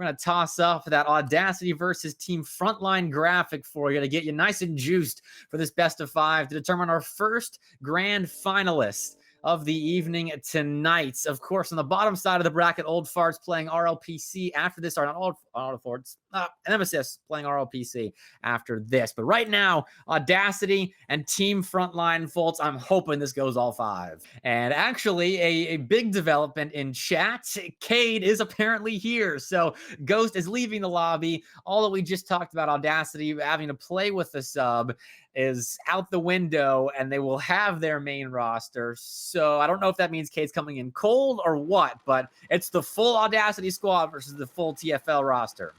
going to toss up that Audacity versus Team Frontline graphic for you to get you nice and juiced for this best of 5 to determine our first grand finalist of the evening tonight. Of course, on the bottom side of the bracket, Old Farts playing RLPC after this. Or not Old Farts, Nemesis playing RLPC after this. But right now, Audacity and Team Frontline Folks, I'm hoping this goes all 5. And actually, a big development in chat. Cade is apparently here. So Ghost is leaving the lobby. All that we just talked about, Audacity having to play with the sub, is out the window, and they will have their main roster. So I don't know if that means Cade's coming in cold or what, but it's the full Audacity squad versus the full TFL roster.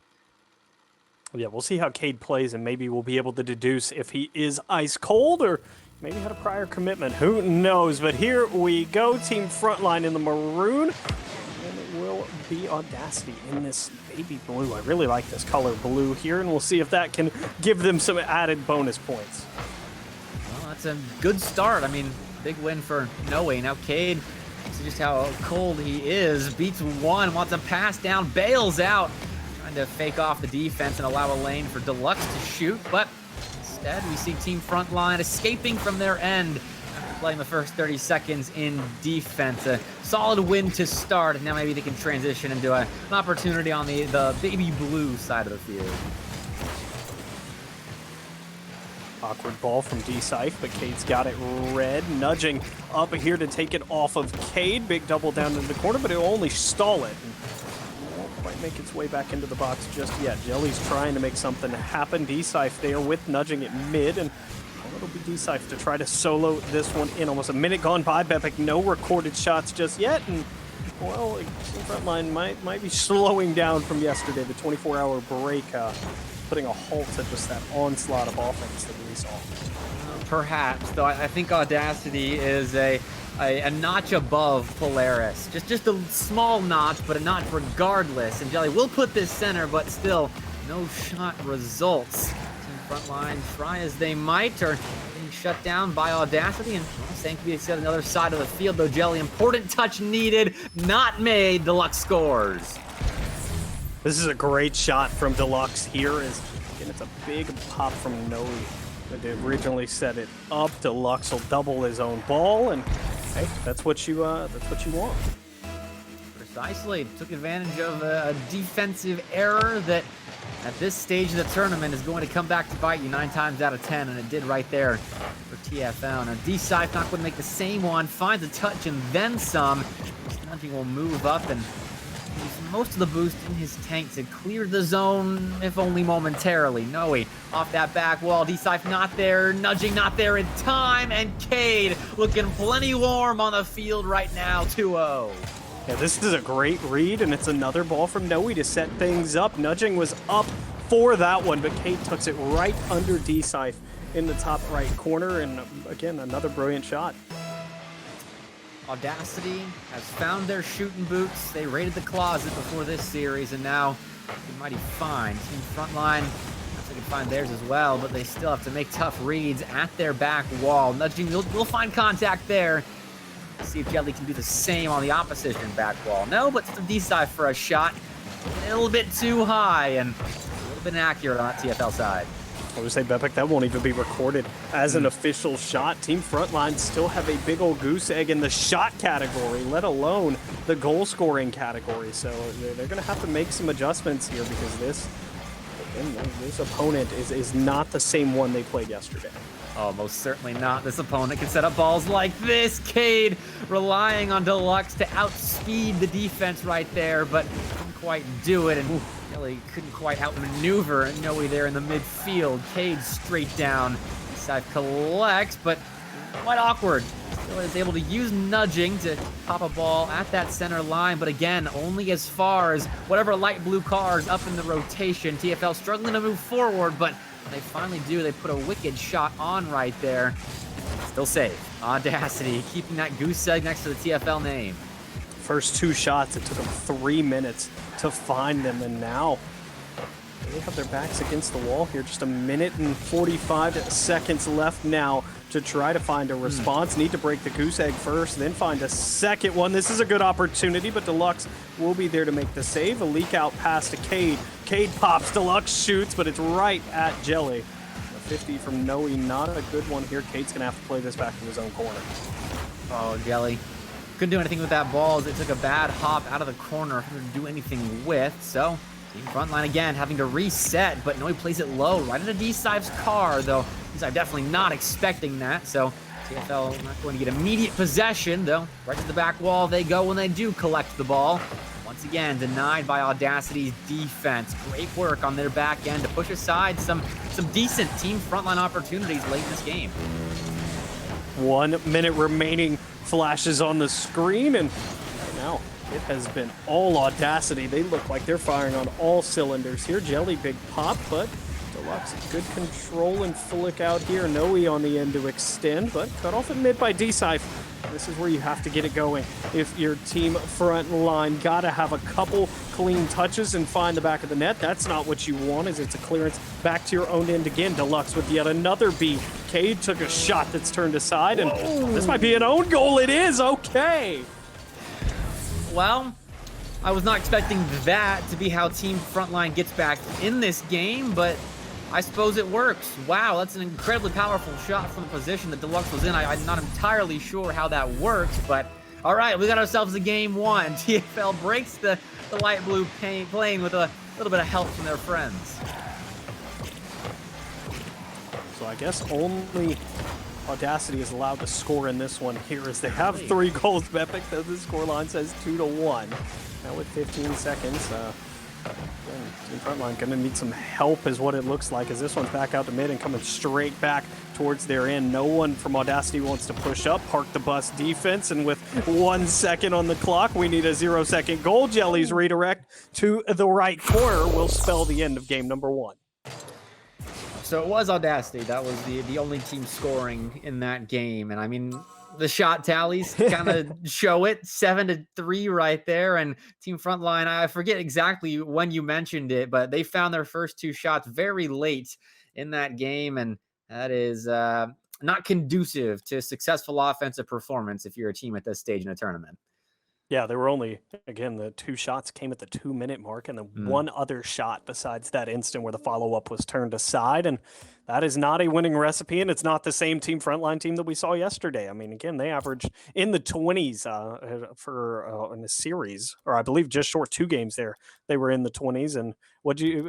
Yeah, we'll see how Cade plays, and maybe we'll be able to deduce if he is ice cold or maybe had a prior commitment. Who knows? But here we go. Team Frontline in the maroon. And it will be Audacity in this baby blue. I really like this color blue here, and we'll see if that can give them some added bonus points. Well, that's a good start. I mean, big win for Noe. Now Cade, see just how cold he is. Beats one, wants a pass down, bails out. Trying to fake off the defense and allow a lane for Deluxe to shoot, but instead we see Team Frontline escaping from their end after playing the first 30 seconds in defense. A solid win to start, and now maybe they can transition into an opportunity on the baby blue side of the field. Awkward ball from D-Scythe, but Cade's got it red. Nudging up here to take it off of Cade. Big double down in the corner, but it'll only stall it. And won't quite make its way back into the box just yet. Jelly's trying to make something happen. D-Scythe there with nudging it mid, and it'll be D-Scythe to try to solo this one in. Almost a minute gone by. Bepic, no recorded shots just yet, and well, Team Frontline might be slowing down from yesterday, the 24-hour break. Putting a halt to just that onslaught of offense that we saw. Perhaps, though I think Audacity is a notch above Polaris. Just a small notch, but a notch regardless. And Jelly will put this center, but still no shot results. Team Frontline try as they might, or being shut down by Audacity, and same can be said on the other side of the field, though. Jelly, important touch needed, not made. Deluxe scores. This is a great shot from Deluxe here. Again, it's a big pop from Noe. They originally set it up. Deluxe will double his own ball, and hey, that's what you want. Precisely. Took advantage of a defensive error that at this stage of the tournament is going to come back to bite you 9 times out of 10, and it did right there for TFL. Now D-Scythe not going to make the same one, finds a touch and then some. Nudging will move up and use most of the boost in his tank to clear the zone, if only momentarily. Noe off that back wall. D-Scythe not there. Nudging not there in time. And Cade looking plenty warm on the field right now. 2-0. Yeah, this is a great read, and it's another ball from Noe to set things up. Nudging was up for that one, but Cade tucks it right under D-Scythe in the top right corner. And again, another brilliant shot. Audacity has found their shooting boots. They raided the closet before this series, and now they're mighty fine. Team Frontline, they can find theirs as well, but they still have to make tough reads at their back wall. Nudging, we'll find contact there. See if Jelly can do the same on the opposition back wall. No, but some D-Scythe for a shot. A little bit too high and a little bit inaccurate on that TFL side. I would say, Bepic, that won't even be recorded as an official shot. Team Frontline still have a big old goose egg in the shot category, let alone the goal scoring category. So they're going to have to make some adjustments here because this opponent is not the same one they played yesterday. Oh, most certainly not. This opponent can set up balls like this. Cade relying on Deluxe to outspeed the defense right there, but couldn't quite do it. And really couldn't quite outmaneuver Noe there in the midfield. Cade straight down. Scythe collects, but quite awkward. Still is able to use nudging to pop a ball at that center line, but again, only as far as whatever light blue cars up in the rotation. TFL struggling to move forward, but when they finally do, they put a wicked shot on right there. Still safe. Audacity keeping that goose egg next to the TFL name. First 2 shots, it took them 3 minutes to find them, and now They have their backs against the wall here. Just a minute and 45 seconds left now to try to find a response. Need to break the goose egg first, then find a second one. This is a good opportunity, but Deluxe will be there to make the save. A leak out pass to Cade. Cade pops, Deluxe shoots, but it's right at Jelly. A 50 from Noe, not a good one here. Cade's gonna have to play this back to his own corner. Oh, Jelly couldn't do anything with that ball as it took a bad hop out of the corner to do anything with, so Team Frontline again having to reset, but Noe plays it low right into D-Sive's car, though D-Sive definitely not expecting that, so TFL not going to get immediate possession, though right to the back wall they go when they do collect the ball. Once again, denied by Audacity's defense. Great work on their back end to push aside some decent Team Frontline opportunities late in this game. 1 minute remaining, flashes on the screen, and right now it has been all Audacity. They look like they're firing on all cylinders here. Jelly, big pop, but Deluxe, good control and flick out here. Noe on the end to extend, but cut off at mid by D-Sife. This is where you have to get it going. If your Team Frontline gotta have a couple clean touches and find the back of the net. That's not what you want, as it's a clearance back to your own end again. Deluxe with yet another B. Cade took a shot that's turned aside, and this might be an own goal. It is, okay. Well, I was not expecting that to be how Team Frontline gets back in this game, but I suppose it works. Wow, that's an incredibly powerful shot from the position that Deluxe was in. I'm not entirely sure how that works, but all right, we got ourselves a game one. TFL breaks the light blue plane with a little bit of help from their friends. So I guess only Audacity is allowed to score in this one here, as they have 3 goals. Epic, though the scoreline says 2-1. Now with 15 seconds, Team Frontline gonna need some help is what it looks like, as this one's back out to mid and coming straight back towards their end. No one from Audacity wants to push up, park the bus defense, and with 1 second on the clock, we need a 0-second goal. Jelly's redirect to the right corner will spell the end of game number 1. So it was Audacity. That was the only team scoring in that game. And I mean, the shot tallies kind of show it, 7-3 right there. And Team Frontline, I forget exactly when you mentioned it, but they found their first 2 shots very late in that game. And that is not conducive to successful offensive performance if you're a team at this stage in a tournament. Yeah, there were only, again, the 2 shots came at the 2-minute mark, and then one other shot besides that instant where the follow-up was turned aside, and that is not a winning recipe, and it's not the same Team Frontline team that we saw yesterday. I mean, again, they averaged in the 20s in the series, or I believe just short 2 games there. They were in the 20s, and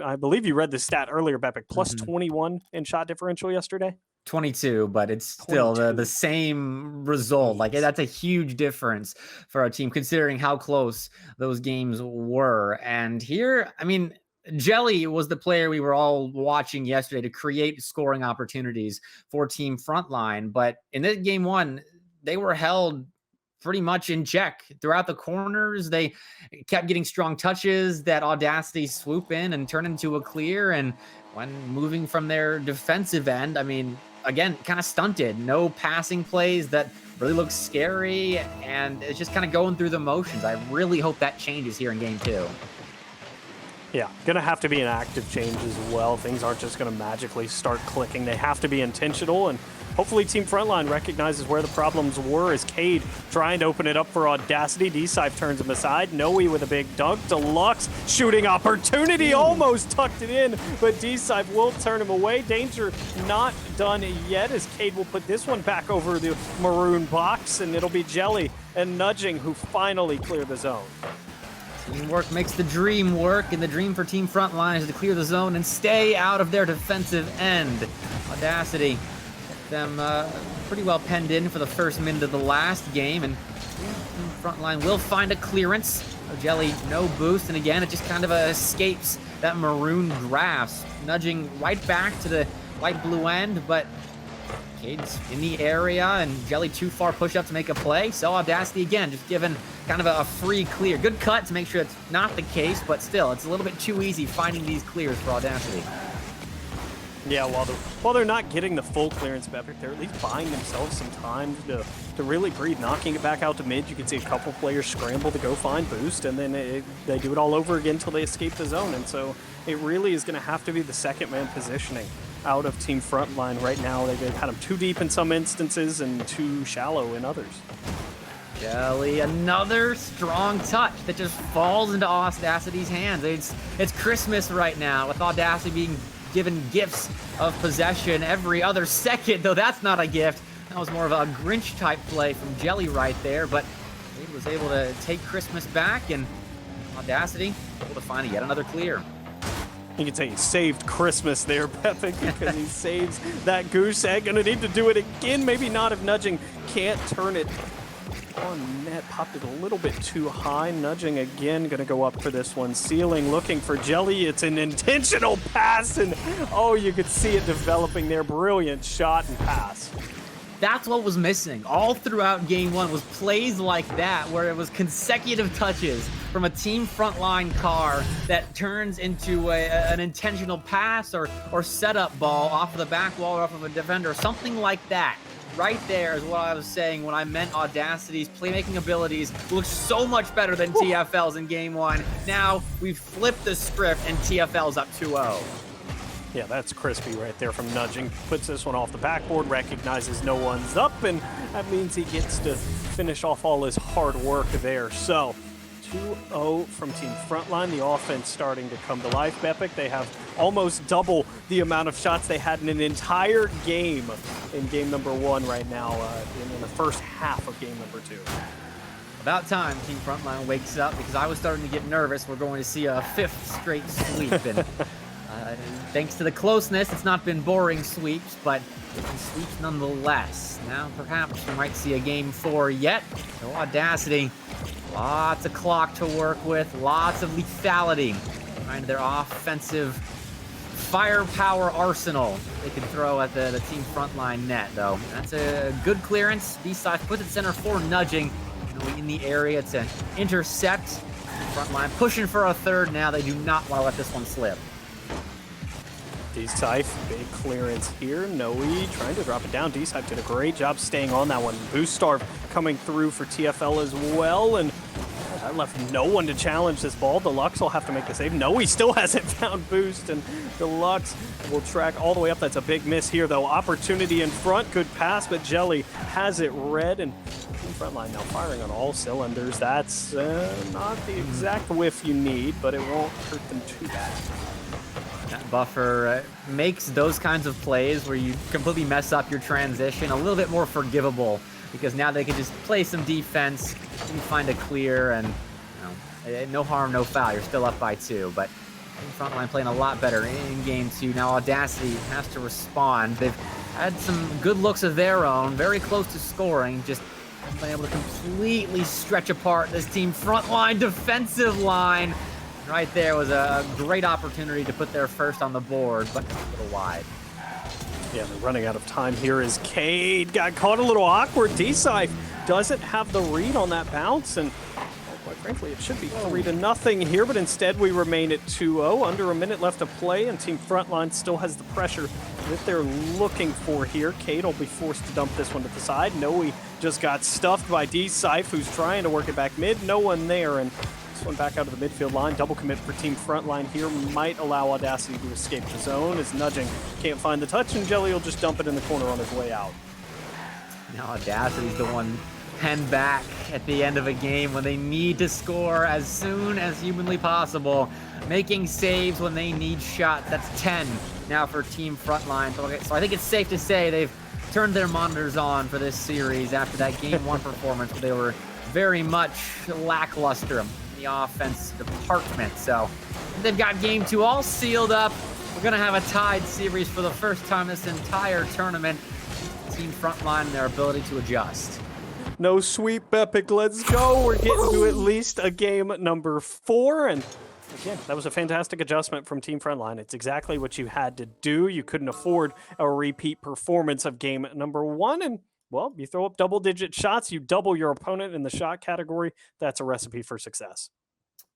I believe you read the stat earlier, Bepic, plus 21 in shot differential yesterday? 22, but it's still the same result. Like, that's a huge difference for our team, considering how close those games were. And here, I mean, Jelly was the player we were all watching yesterday to create scoring opportunities for Team Frontline. But in this game 1, they were held pretty much in check throughout the corners. They kept getting strong touches that Audacity swoop in and turn into a clear. And when moving from their defensive end, I mean, again, kind of stunted. No passing plays that really look scary, and it's just kind of going through the motions. I really hope that changes here in game 2. Yeah, gonna have to be an active change as well. Things aren't just gonna magically start clicking. They have to be intentional, and hopefully Team Frontline recognizes where the problems were, as Cade trying to open it up for Audacity. D-Sife turns him aside. Noe with a big dunk. Deluxe shooting opportunity, almost tucked it in, but D-Sife will turn him away. Danger not done yet, as Cade will put this one back over the maroon box, and it'll be Jelly and Nudging who finally clear the zone. Teamwork makes the dream work, and the dream for Team Frontline is to clear the zone and stay out of their defensive end. Audacity, them pretty well penned in for the first minute of the last game, and Team Frontline will find a clearance. Jelly, no boost, and again, it just kind of escapes that maroon grass, nudging right back to the light blue end, but Cade's in the area, and Jelly too far push up to make a play. So Audacity again, just given kind of a free clear. Good cut to make sure it's not the case, but still, it's a little bit too easy finding these clears for Audacity. Yeah, while they're not getting the full clearance of Epic, they're at least buying themselves some time to really breathe, knocking it back out to mid. You can see a couple players scramble to go find boost, and then they do it all over again until they escape the zone. And so it really is going to have to be the second man positioning out of Team Frontline right now. They've had them too deep in some instances and too shallow in others. Jelly, another strong touch that just falls into Audacity's hands. It's Christmas right now, with Audacity being given gifts of possession every other second, though that's not a gift. That was more of a Grinch type play from Jelly right there, but he was able to take Christmas back, and Audacity able to find yet another clear. You can say he saved Christmas there, Pepe, because he saves that goose egg. Gonna need to do it again, maybe not if Nudging can't turn it on net. Popped it a little bit too high. Nudging again, gonna go up for this one. Ceiling looking for Jelly. It's an intentional pass, and oh, you could see it developing there. Brilliant shot and pass. That's what was missing all throughout game one, was plays like that, where it was consecutive touches from a Team Frontline car that turns into an intentional pass or setup ball off of the back wall or off of a defender, something like that. Right there is what I was saying when I meant Audacity's playmaking abilities look so much better than TFL's in game one. Now we've flipped the script and TFL's up 2-0. Yeah, that's crispy right there from Nudging. Puts this one off the backboard, recognizes no one's up, and that means he gets to finish off all his hard work there. So 2-0 from Team Frontline. The offense starting to come to life. Epic, they have almost double the amount of shots they had in an entire game in game number one right now, in the first half of game number two. About time Team Frontline wakes up, because I was starting to get nervous. We're going to see a 5th straight sweep, and thanks to the closeness, it's not been boring sweeps, but sweeps nonetheless. Now perhaps we might see a game 4 yet. No Audacity. Lots of clock to work with, lots of lethality behind their offensive firepower arsenal they can throw at the Team Frontline net, though. That's a good clearance. D-side puts it center for Nudging in the area to intercept. Frontline pushing for a third now. They do not want to let this one slip. D-Scythe, big clearance here. Noe trying to drop it down. D-Scythe did a great job staying on that one. Boost Starve coming through for TFL as well, and that left no one to challenge this ball. Deluxe will have to make the save. Noe still hasn't found Boost, and Deluxe will track all the way up. That's a big miss here, though. Opportunity in front. Good pass, but Jelly has it red, and Team Frontline now firing on all cylinders. That's not the exact whiff you need, but it won't hurt them too bad. That buffer makes those kinds of plays where you completely mess up your transition a little bit more forgivable, because now they can just play some defense, you find a clear, and no harm, no foul. You're still up by 2, but Frontline playing a lot better in game 2. Now Audacity has to respond. They've had some good looks of their own, very close to scoring, just haven't been able to completely stretch apart this Team Frontline defensive line. Right there was a great opportunity to put their first on the board, but a little wide. Yeah, they're running out of time here as Cade got caught a little awkward. D-Scythe doesn't have the read on that bounce, and quite frankly, it should be 3-0 here, but instead we remain at 2-0. Under a minute left to play, and Team Frontline still has the pressure that they're looking for here. Cade will be forced to dump this one to the side. Noe just got stuffed by D-Scythe, who's trying to work it back mid. No one there, and this one back out of the midfield line. Double commit for Team Frontline here might allow Audacity to escape the zone, as Nudging can't find the touch, and Jelly will just dump it in the corner on his way out. Now Audacity's the one pen back at the end of a game when they need to score as soon as humanly possible, making saves when they need shots. That's 10 now for Team Frontline. So I think it's safe to say they've turned their monitors on for this series after that game 1 performance where they were very much lackluster in the offense department. So they've got game 2 all sealed up. We're going to have a tied series for the first time this entire tournament. Team Frontline and their ability to adjust. No sweep, Epic. Let's go. We're getting to at least a game number 4. And again, that was a fantastic adjustment from Team Frontline. It's exactly what you had to do. You couldn't afford a repeat performance of game number 1. And, well, you throw up double-digit shots, you double your opponent in the shot category. That's a recipe for success.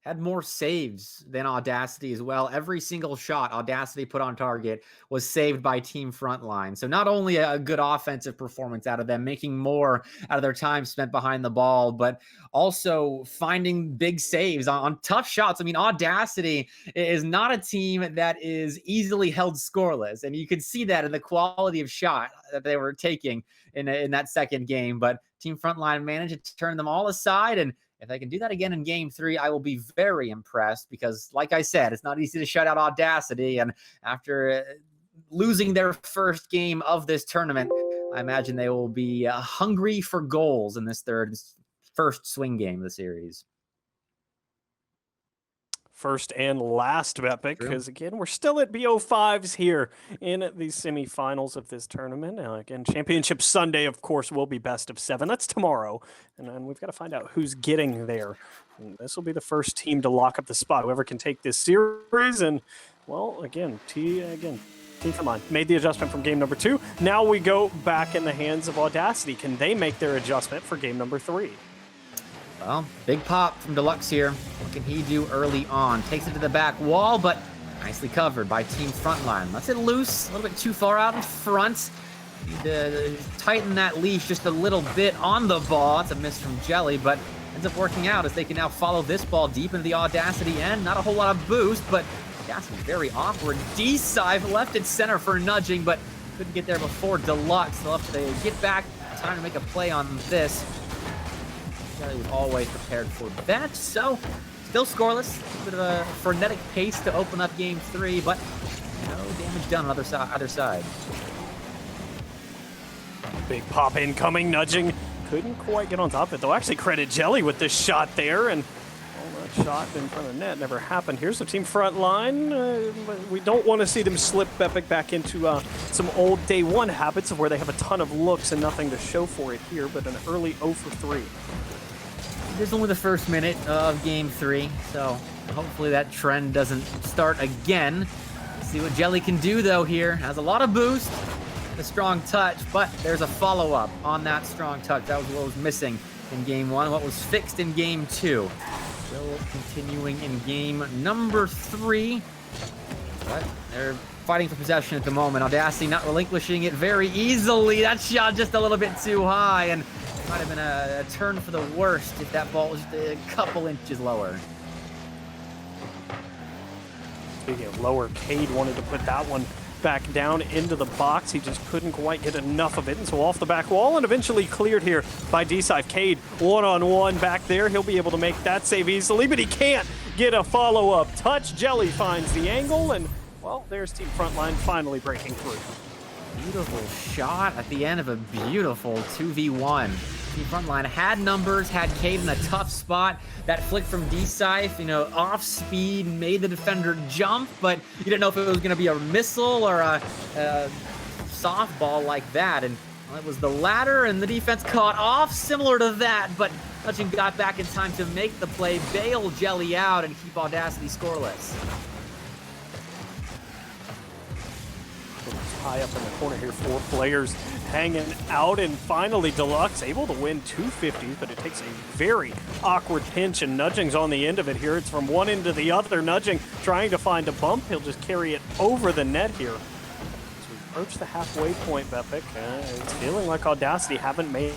had more saves than Audacity as well. Every single shot Audacity put on target was saved by Team Frontline. So not only a good offensive performance out of them, making more out of their time spent behind the ball, but also finding big saves on tough shots. I mean, Audacity is not a team that is easily held scoreless, and you can see that in the quality of shot that they were taking in that second game. But Team Frontline managed to turn them all aside, and if they can do that again in game 3, I will be very impressed because, like I said, it's not easy to shut out Audacity. And after losing their first game of this tournament, I imagine they will be hungry for goals in this first swing game of the series. First and last bet pick, because again, we're still at BO5s here in the semifinals of this tournament. Again, Championship Sunday, of course, will be best of 7. That's tomorrow. And then we've got to find out who's getting there. And this will be the first team to lock up the spot. Whoever can take this series. And, well, again, Team Frontline made the adjustment from game number 2. Now we go back in the hands of Audacity. Can they make their adjustment for game number 3? Well, big pop from Deluxe here. What can he do early on? Takes it to the back wall, but nicely covered by Team Frontline. Lets it loose, a little bit too far out in front. Need to tighten that leash just a little bit on the ball. It's a miss from Jelly, but ends up working out as they can now follow this ball deep into the Audacity end. Not a whole lot of boost, but Audacity very awkward. D-Sive left at center for nudging, but couldn't get there before Deluxe. They'll have to get back. Time to make a play on this. He was always prepared for that, so still scoreless. A bit of a frenetic pace to open up game 3, but no damage done on either side. Big pop incoming, nudging. Couldn't quite get on top of it, though. Actually, credit Jelly with this shot there, and all that shot in front of net never happened. Here's the Team Frontline. We don't want to see them slip Epic back into some old day 1 habits of where they have a ton of looks and nothing to show for it here, but an early 0 for 3. This is only the first minute of game 3, so hopefully that trend doesn't start again. Let's see what Jelly can do, though, here. Has a lot of boost, a strong touch, but there's a follow-up on that strong touch. That was what was missing in game 1, what was fixed in game 2. Still continuing in game number 3, but they're fighting for possession at the moment. Audacity not relinquishing it very easily. That shot just a little bit too high, and might have been a turn for the worst if that ball was just a couple inches lower. Speaking of lower, Cade wanted to put that one back down into the box. He just couldn't quite get enough of it, and so off the back wall and eventually cleared here by D-Sive. Cade one-on-one back there. He'll be able to make that save easily, but he can't get a follow-up touch. Jelly finds the angle, and, well, there's Team Frontline finally breaking through. Beautiful shot at the end of a beautiful 2v1. Team Frontline had numbers, had Cade in a tough spot. That flick from D-Sife, off speed, made the defender jump, but you didn't know if it was going to be a missile or a softball like that. And well, it was the latter, and the defense caught off similar to that, but Nudging got back in time to make the play, bail Jelly out, and keep Audacity scoreless. High up in the corner here, 4 players hanging out, and finally Deluxe able to win 250s, but it takes a very awkward pinch, and Nudging's on the end of it here. It's from one end to the other. Nudging trying to find a bump. He'll just carry it over the net here. As we approach the halfway point, Bepic, it's feeling like Audacity haven't made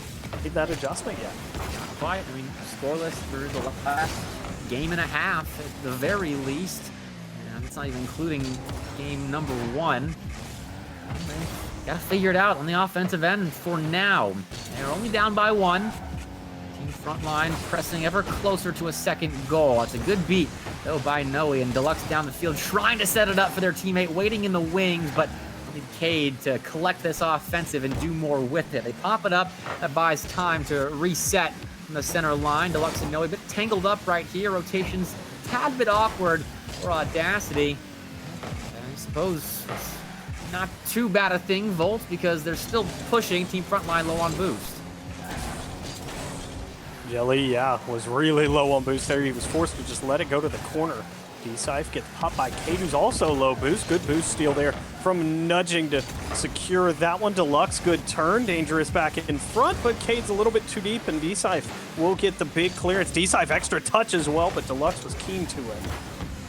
that adjustment yet. Not quite. I mean, scoreless through the last game and a half at the very least. And it's not even including game number 1. Got to figure it out on the offensive end for now. They're only down by 1. Team Frontline pressing ever closer to a second goal. That's a good beat, though, by Noe, and Deluxe down the field trying to set it up for their teammate, waiting in the wings, but need Cade to collect this offensive and do more with it. They pop it up. That buys time to reset from the center line. Deluxe and Noe a bit tangled up right here. Rotations a tad bit awkward for Audacity. I suppose not too bad a thing, Volt, because they're still pushing Team Frontline low on boost. Jelly, was really low on boost there. He was forced to just let it go to the corner. D-Sife gets popped by Cade, who's also low boost. Good boost steal there from Nudging to secure that one. Deluxe, good turn. Dangerous back in front, but Cade's a little bit too deep, and D-Scythe will get the big clearance. D-Scythe extra touch as well, but Deluxe was keen to it.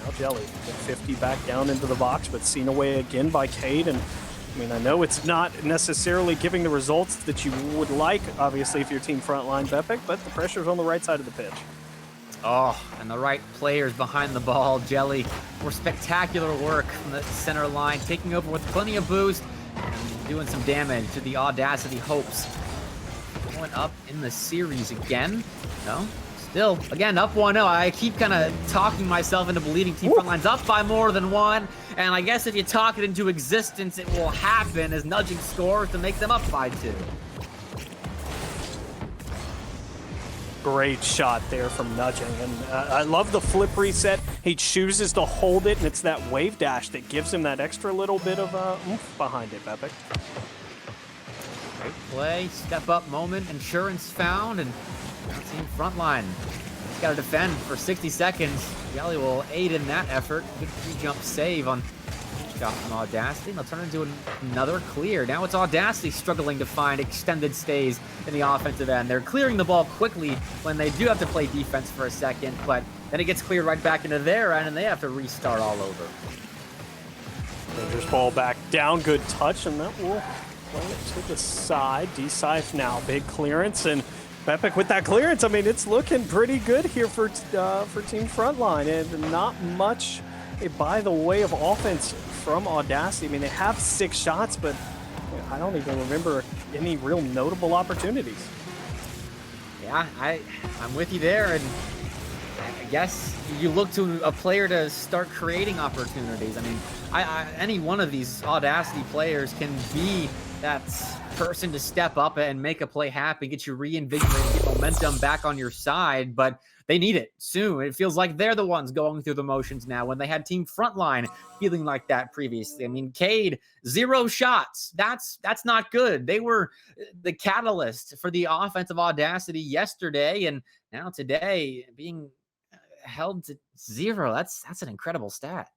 Now Jelly, 50 back down into the box, but seen away again by Cade. And I mean, I know it's not necessarily giving the results that you would like, obviously, if you're Team Frontline Epic, but the pressure's on the right side of the pitch. Oh, and the right players behind the ball. Jelly for spectacular work from the center line, taking over with plenty of boost and doing some damage to the Audacity hopes. Going up in the series again. No, still, again, up 1-0. I keep kind of talking myself into believing Team Frontline's up by more than one. And I guess if you talk it into existence, it will happen as Nudging scores to make them up by 2. Great shot there from Nudging, and I love the flip reset. He chooses to hold it, and it's that wave dash that gives him that extra little bit of oomph behind it, Epic. Great play, step up moment, insurance found, and now Team Frontline. He's got to defend for 60 seconds. Jelly will aid in that effort. Good pre-jump save on shot from Audacity. They'll turn into another clear. Now it's Audacity struggling to find extended stays in the offensive end. They're clearing the ball quickly when they do have to play defense for a second, but then it gets cleared right back into their end, and they have to restart all over. Dangerous ball back down. Good touch, and that will play it to the side. D-Scythe now, big clearance, and Epic with that clearance. I mean, it's looking pretty good here for Team Frontline, and not much by the way of offense from Audacity. I mean, they have 6 shots, but I don't even remember any real notable opportunities. Yeah, I'm with you there, and I guess you look to a player to start creating opportunities. I mean, any one of these Audacity players can be that person to step up and make a play happen, get you reinvigorated, get momentum back on your side, but they need it soon. It feels like they're the ones going through the motions now when they had Team Frontline feeling like that previously. I mean, Cade, 0 shots. That's not good. They were the catalyst for the offensive Audacity yesterday, and now today being held to 0. That's an incredible stat.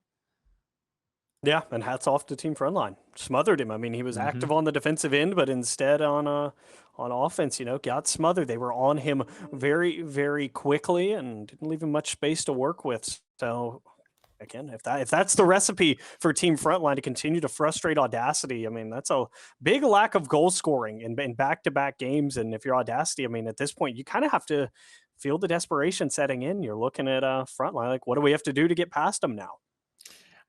Yeah, and hats off to Team Frontline. Smothered him. I mean, he was active on the defensive end, but instead on offense, got smothered. They were on him very, very quickly and didn't leave him much space to work with. So, again, if that's the recipe for Team Frontline to continue to frustrate Audacity, I mean, that's a big lack of goal scoring in back-to-back games. And if you're Audacity, I mean, at this point, you kind of have to feel the desperation setting in. You're looking at Frontline, like, what do we have to do to get past them now?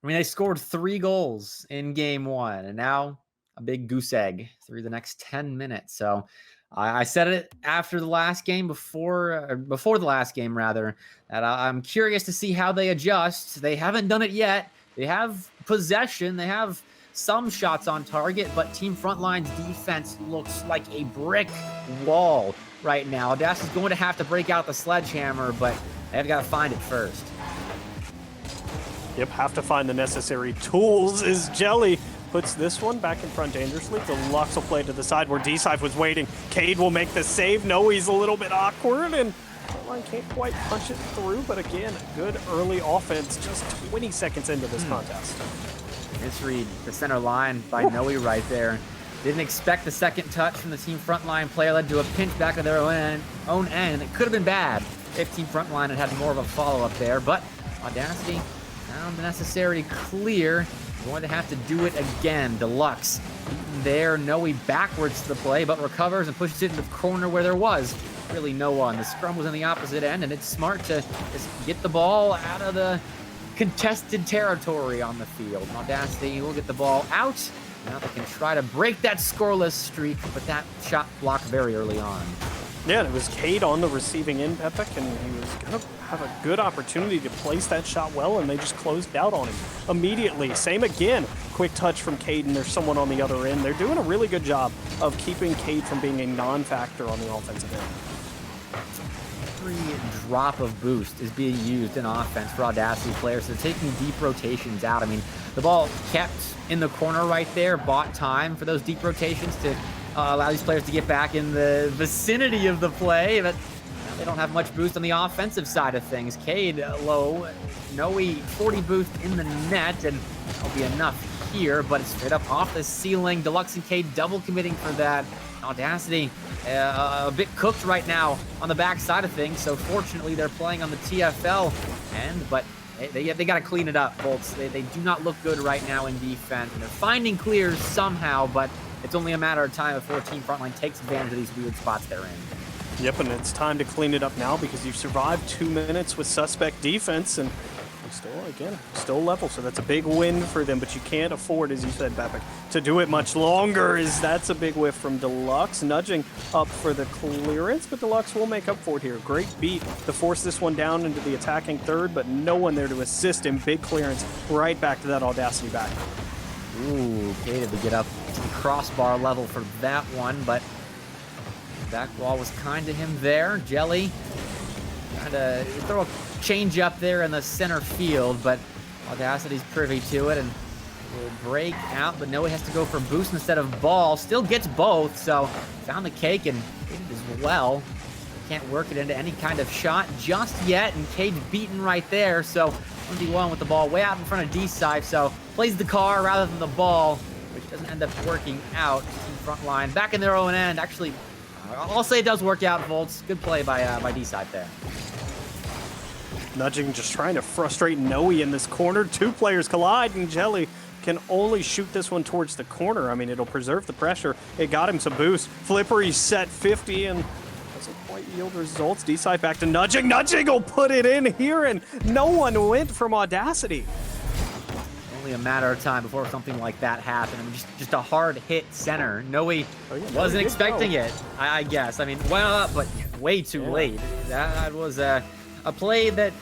I mean, they scored 3 goals in game 1, and now a big goose egg through the next 10 minutes. So I said it after the last game, before the last game, rather, that I'm curious to see how they adjust. They haven't done it yet. They have possession. They have some shots on target, but Team Frontline's defense looks like a brick wall right now. Audacity's going to have to break out the sledgehammer, but they've got to find it first. Yep, have to find the necessary tools as Jelly puts this one back in front dangerously. Deluxe will play to the side where D-Scythe was waiting. Cade will make the save. No, he's a little bit awkward, and Frontline can't quite punch it through, but again, good early offense just 20 seconds into this contest. Misread the center line by Noe right there. Didn't expect the second touch from the Team Frontline player, led to a pinch back of their own end. It could have been bad if Team Frontline had more of a follow-up there, but Audacity found the necessary clear. Going to have to do it again. Deluxe there. Noe backwards to the play, but recovers and pushes it into the corner where there was really no one. The scrum was on the opposite end, and it's smart to just get the ball out of the contested territory on the field. Audacity will get the ball out. Now they can try to break that scoreless streak, but that shot blocked very early on. Yeah, and it was Cade on the receiving end, Epic, and he was going to have a good opportunity to place that shot well, and they just closed out on him immediately. Same again. Quick touch from Cade, and there's someone on the other end. They're doing a really good job of keeping Cade from being a non-factor on the offensive end. Every drop of boost is being used in offense for Audacity players. They're taking deep rotations out. I mean, the ball kept in the corner right there, bought time for those deep rotations to allow these players to get back in the vicinity of the play, but they don't have much boost on the offensive side of things. Cade low, Noe 40 boost in the net, and that'll be enough here, but it's straight up off the ceiling. Deluxe and Cade double committing for that. Audacity a bit cooked right now on the back side of things, so fortunately they're playing on the TFL end, but they got to clean it up, Bolts. They do not look good right now in defense, and they're finding clears somehow, but it's only a matter of time before Team Frontline takes advantage of these weird spots they're in. Yep, and it's time to clean it up now because you've survived 2 minutes with suspect defense, and still level, so that's a big win for them, but you can't afford, as you said, Bepik, to do it much longer, as that's a big whiff from Deluxe, nudging up for the clearance, but Deluxe will make up for it here. Great beat to force this one down into the attacking third, but no one there to assist him. Big clearance right back to that Audacity back. Ooh, Cade to get up to the crossbar level for that one, but back wall was kind to him there. Jelly trying to throw a change up there in the center field, but Audacity's privy to it and will break out, but no, he has to go for boost instead of ball. Still gets both, so found the cake and hit it as well. Can't work it into any kind of shot just yet, and Cade's beaten right there, so 1v1 with the ball way out in front of D-Side, so plays the car rather than the ball, which doesn't end up working out. Team Frontline back in their own end. Actually, I'll say it does work out, Volts. Good play by D-Side there. Nudging, just trying to frustrate Noe in this corner. 2 players collide, and Jelly can only shoot this one towards the corner. I mean, it'll preserve the pressure. It got him some boost. Flippery set 50, and doesn't quite yield results. D-Side back to Nudging. Nudging will put it in here, and no one went from Audacity. Only a matter of time before something like that happened. I mean, just a hard hit center. Noe wasn't expecting it, I guess. I mean, well up, but way too late. That was a play that,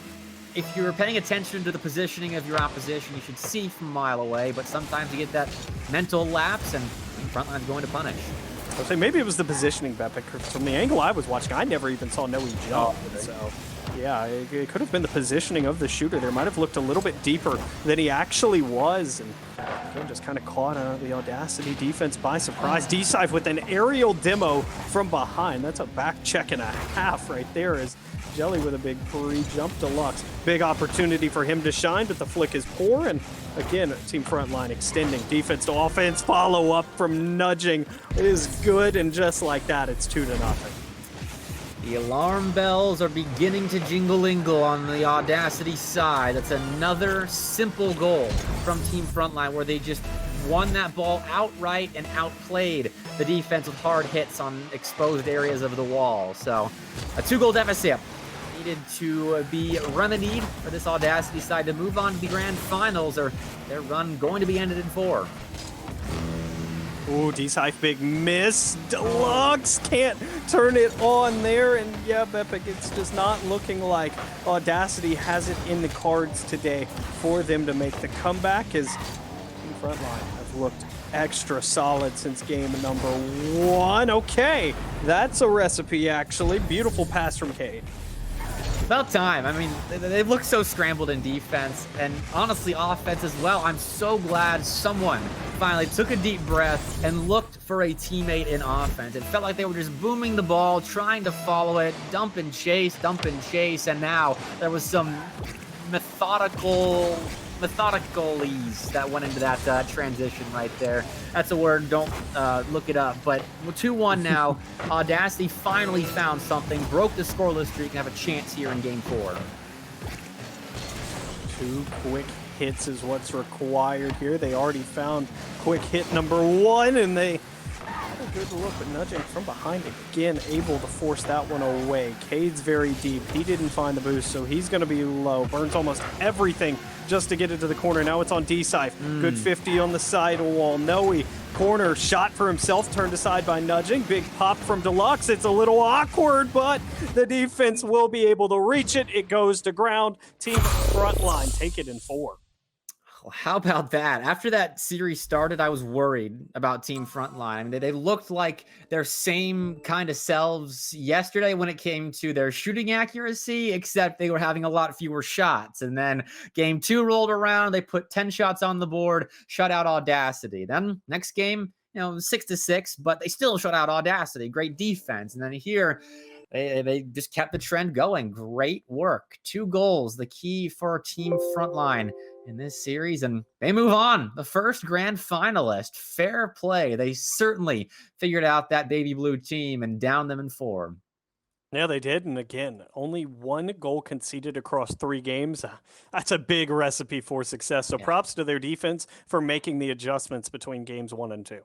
if you're paying attention to the positioning of your opposition, you should see from a mile away, but sometimes you get that mental lapse, and Frontline's going to punish. I was saying maybe it was the positioning, Bepik. From the angle I was watching, I never even saw Noe jump. So, yeah, it could have been the positioning of the shooter there. Might have looked a little bit deeper than he actually was, and again, just kind of caught the Audacity defense by surprise. D-Side with an aerial demo from behind. That's a back check and a half right there, as Jelly with a big pre-jump. Deluxe. Big opportunity for him to shine, but the flick is poor, and again, Team Frontline extending defense to offense. Follow up from Nudging is good, and just like that, it's 2-0. The alarm bells are beginning to jingle-ingle on the Audacity side. That's another simple goal from Team Frontline, where they just won that ball outright and outplayed the defense with hard hits on exposed areas of the wall. So a 2-goal deficit needed to be remedied for this Audacity side to move on to the grand finals, or their run going to be ended in 4. Ooh, D-Side big miss. Deluxe can't turn it on there, and yeah, Bepik, it's just not looking like Audacity has it in the cards today for them to make the comeback, as Team Frontline have looked extra solid since game number 1. Okay, that's a recipe, actually. Beautiful pass from Cade. About time. I mean, they look so scrambled in defense, and honestly offense as well. I'm so glad someone finally took a deep breath and looked for a teammate in offense. It felt like they were just booming the ball, trying to follow it, dump and chase, and now there was some methodicalese that went into that transition right there. That's a word, don't look it up, but 2-1 now. Audacity finally found something, broke the scoreless streak, and have a chance here in game 4. 2 quick hits is what's required here. They already found quick hit number 1, and they had a good look, but Nudging from behind again, able to force that one away. Cade's very deep. He didn't find the boost, so he's going to be low. Burns almost everything just to get it to the corner. Now it's on D-Side. Good 50 on the side wall. Noe, corner shot for himself, turned aside by Nudging. Big pop from Deluxe. It's a little awkward, but the defense will be able to reach it. It goes to ground. Team Frontline take it in 4. Well, how about that? After that series started, I was worried about Team Frontline. I mean, they looked like their same kind of selves yesterday when it came to their shooting accuracy, except they were having a lot fewer shots. And then game 2 rolled around. They put 10 shots on the board, shut out Audacity. Then next game, 6-6, but they still shut out Audacity. Great defense. And then here, They just kept the trend going. Great work. 2 goals, the key for Team Frontline in this series, and they move on. The first grand finalist. Fair play. They certainly figured out that baby blue team and downed them in 4. Yeah, they did. And again, only 1 goal conceded across 3 games. That's a big recipe for success. So Yeah. props to their defense for making the adjustments between games 1 and 2.